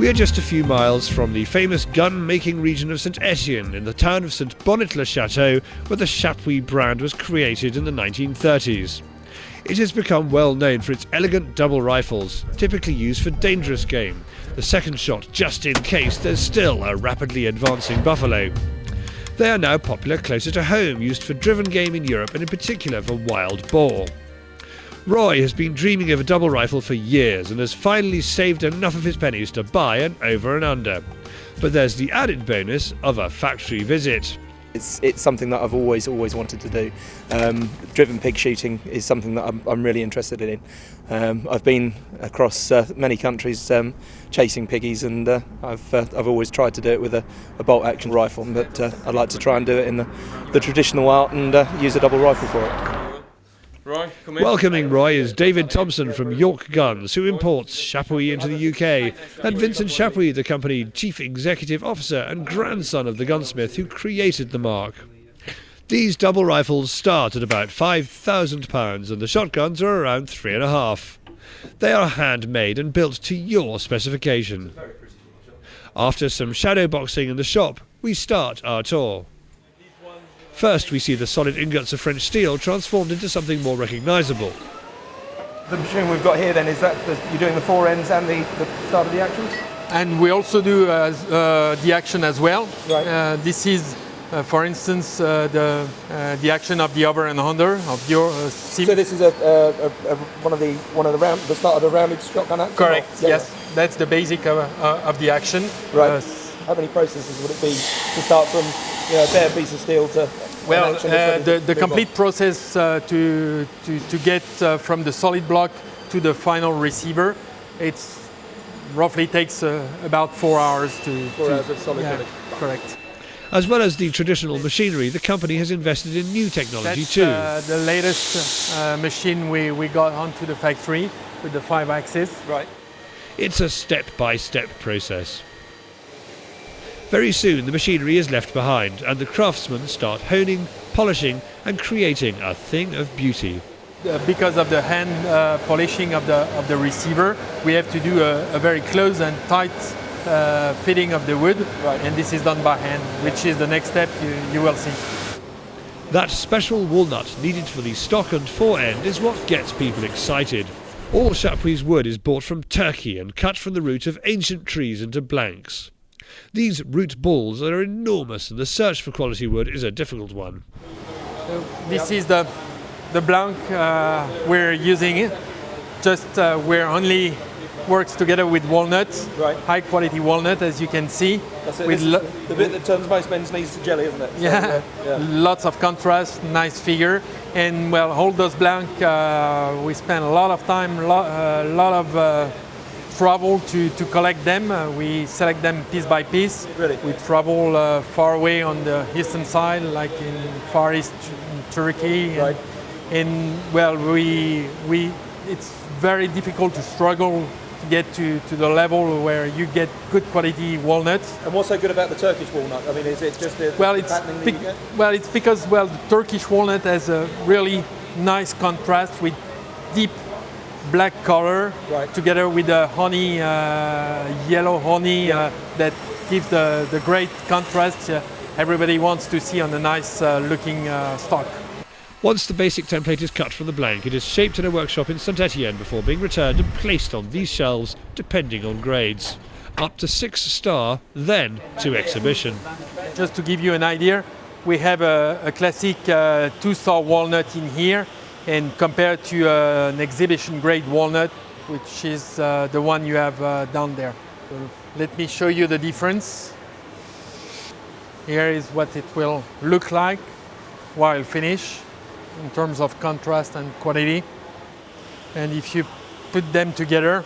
We are just a few miles from the famous gun-making region of St Etienne in the town of St Bonnet-le-Château, where the Chapuis brand was created in the 1930s. It has become well known for its elegant double rifles, typically used for dangerous game, the second shot just in case there's still a rapidly advancing buffalo. They are now popular closer to home, used for driven game in Europe and in particular for wild boar. Roy has been dreaming of a double rifle for years and has finally saved enough of his pennies to buy an over and under. But there's the added bonus of a factory visit. It's something that I've always wanted to do. Driven pig shooting is something that I'm really interested in. I've been across many countries chasing piggies, and I've always tried to do it with a bolt action rifle, but I'd like to try and do it in the traditional art and use a double rifle for it. Roy, come in. Welcoming Roy is David Thompson from York Guns, who imports Chapuis into the UK, and Vincent Chapuis, the company chief executive officer and grandson of the gunsmith who created the mark. These double rifles start at about £5,000 and the shotguns are around 3.5. They are handmade and built to your specification. After some shadow boxing in the shop, we start our tour. First, we see the solid ingots of French steel transformed into something more recognisable. The machine we've got here then, is that you're doing the four ends and the start of the actions? And we also do the action as well. Right. This is, for instance, the action of the over and under of your sim. So this is one of the round, the start of the rounded shotgun action? Correct. Yeah. Yes, that's the basic of the action. Right. How many processes would it be to start from a bare piece of steel to? Well, the complete process to get from the solid block to the final receiver, it's roughly takes about 4 hours to. 4 hours of solid block. Correct. As well as the traditional machinery, the company has invested in new technology too. The latest machine we got onto the factory with the 5-axis. Right. It's a step-by-step process. Very soon the machinery is left behind and the craftsmen start honing, polishing and creating a thing of beauty. Because of the hand polishing of the receiver, we have to do a very close and tight fitting of the wood, right. And this is done by hand, which is the next step you will see. That special walnut needed for the stock and forend is what gets people excited. All Chapuis wood is bought from Turkey and cut from the root of ancient trees into blanks. These root balls are enormous and the search for quality wood is a difficult one. So this is the blank we're using. Just we're only works together with walnut, right. High quality walnut, as you can see. That's it. The bit that turns most men's knees to jelly, isn't it? So, yeah. Lots of contrast, nice figure, and well, all those blank. We spend a lot of time, a lot of travel to collect them. We select them piece by piece. Really? We travel far away on the eastern side, like in Far East Turkey. Right. And well, it's very difficult to struggle to get to the level where you get good quality walnuts. And what's so good about the Turkish walnut? I mean, is it just the patterning that you get? Well, it's because the Turkish walnut has a really nice contrast with deep black color, right. Together with the honey, yellow honey, that gives the great contrast everybody wants to see on a nice looking stock. Once the basic template is cut from the blank, it is shaped in a workshop in St Etienne before being returned and placed on these shelves depending on grades. Up to 6-star, then to exhibition. Just to give you an idea, we have a classic 2-star walnut in here, and compared to an exhibition grade walnut, which is the one you have down there. So let me show you the difference. Here is what it will look like while finished in terms of contrast and quality. And if you put them together,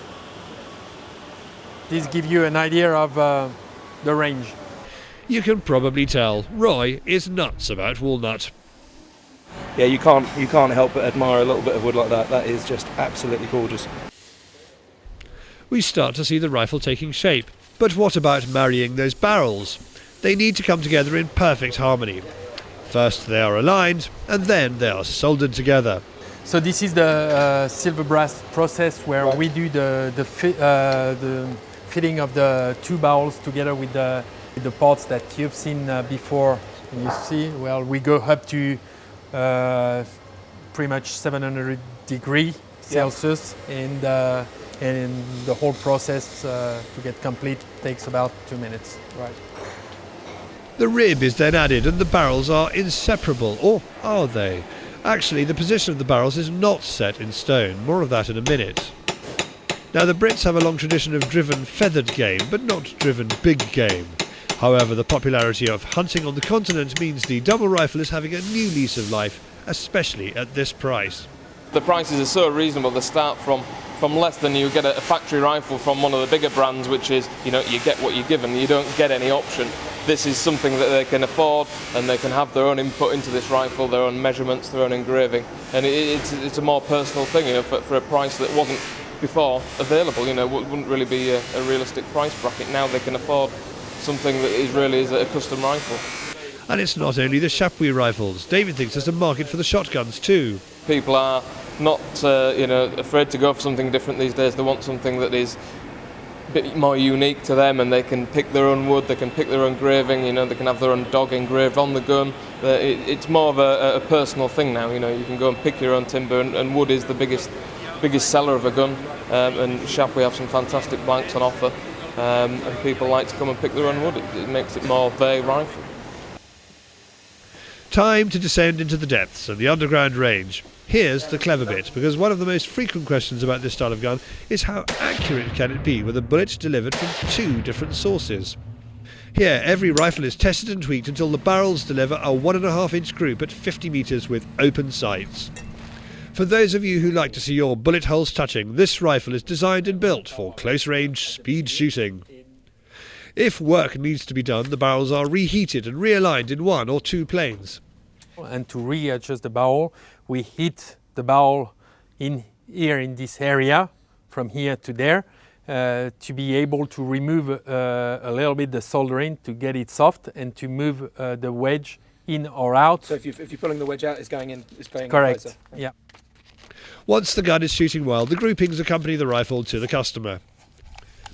this gives you an idea of the range. You can probably tell Roy is nuts about walnut. Yeah, you can't help but admire a little bit of wood like that. That is just absolutely gorgeous. We start to see the rifle taking shape. But what about marrying those barrels? They need to come together in perfect harmony. First they are aligned, and then they are soldered together. So this is the silver brass process where we do the fitting of the two barrels together with the pots that you've seen before. You see, well, we go up to pretty much 700 degrees Celsius, and the whole process to get complete takes about 2 minutes. Right. The rib is then added and the barrels are inseparable, or are they? Actually, the position of the barrels is not set in stone, more of that in a minute. Now, the Brits have a long tradition of driven feathered game, but not driven big game. However, the popularity of hunting on the continent means the double rifle is having a new lease of life, especially at this price. The prices are so reasonable. They start from less than you get a factory rifle from one of the bigger brands, which is, you get what you're given, you don't get any option. This is something that they can afford, and they can have their own input into this rifle, their own measurements, their own engraving, and it's a more personal thing, for a price that wasn't before available. Wouldn't really be a realistic price bracket. Now they can afford something that is a custom rifle. And it's not only the Chapuis rifles. David thinks there's a market for the shotguns too. People are not afraid to go for something different these days. They want something that is a bit more unique to them, and they can pick their own wood, they can pick their own engraving, they can have their own dog engraved on the gun. It's more of a personal thing now. You can go and pick your own timber, and wood is the biggest seller of a gun, and Chapuis have some fantastic blanks on offer, and people like to come and pick their own wood. It makes it more their rifle. Time to descend into the depths and the underground range. Here's the clever bit, because one of the most frequent questions about this style of gun is how accurate can it be with a bullet delivered from two different sources. Here, every rifle is tested and tweaked until the barrels deliver a 1.5-inch group at 50 metres with open sights. For those of you who like to see your bullet holes touching, this rifle is designed and built for close-range speed shooting. If work needs to be done, the barrels are reheated and realigned in one or two planes. And to readjust the barrel, we hit the barrel in this area, from here to there, to be able to remove a little bit the soldering to get it soft, and to move the wedge in or out. So if you're pulling the wedge out, it's going in. Correct. Yeah. Once the gun is shooting well, the groupings accompany the rifle to the customer.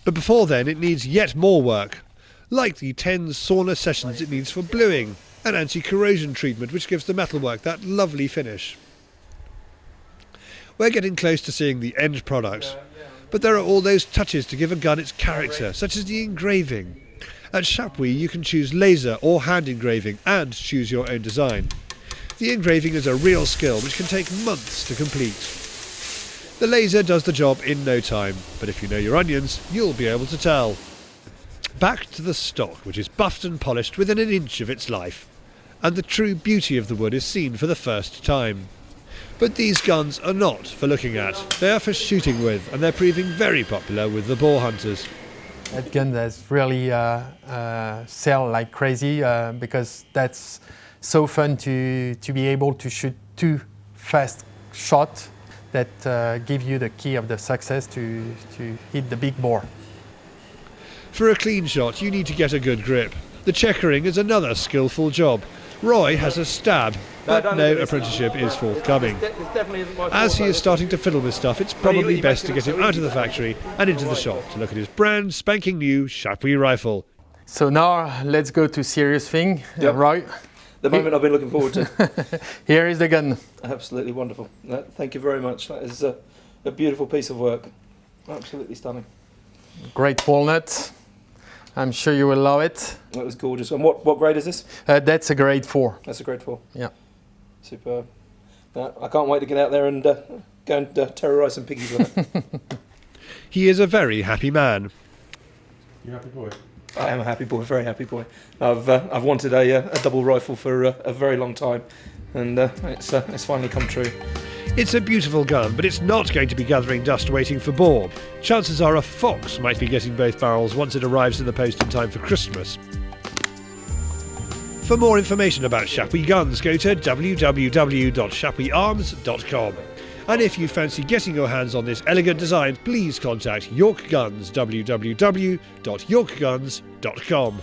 But before then, it needs yet more work, like the 10 sauna sessions it needs for bluing, and anti-corrosion treatment, which gives the metalwork that lovely finish. We're getting close to seeing the end product, but there are all those touches to give a gun its character, such as the engraving. At Chapuis, you can choose laser or hand engraving and choose your own design. The engraving is a real skill which can take months to complete. The laser does the job in no time, but if you know your onions, you'll be able to tell. Back to the stock, which is buffed and polished within an inch of its life, and the true beauty of the wood is seen for the first time. But these guns are not for looking at, they are for shooting with, and they're proving very popular with the boar hunters. That gun has really sell like crazy, because that's so fun to be able to shoot two fast shots that give you the key of the success to hit the big boar. For a clean shot, you need to get a good grip. The checkering is another skillful job. Roy has a stab, but no apprenticeship is forthcoming. As he is starting to fiddle with stuff, it's probably best to get him out of the factory and into the shop to look at his brand spanking new Chapuis rifle. So now let's go to serious thing, Roy. The moment I've been looking forward to. Here is the gun. Absolutely wonderful. Thank you very much. That is a beautiful piece of work. Absolutely stunning. Great walnut. I'm sure you will love it. That was gorgeous. And what grade is this? That's a grade 4. That's a grade 4. Yeah. Superb. I can't wait to get out there and go and terrorise some piggies with it. He is a very happy man. You happy boy? I am a happy boy, very happy boy. I've wanted a double rifle for a very long time, and it's finally come true. It's a beautiful gun, but it's not going to be gathering dust waiting for boar. Chances are a fox might be getting both barrels once it arrives in the post in time for Christmas. For more information about Chapuis guns, go to www.chapuisarmes.com. And if you fancy getting your hands on this elegant design, please contact York Guns, www.yorkguns.com.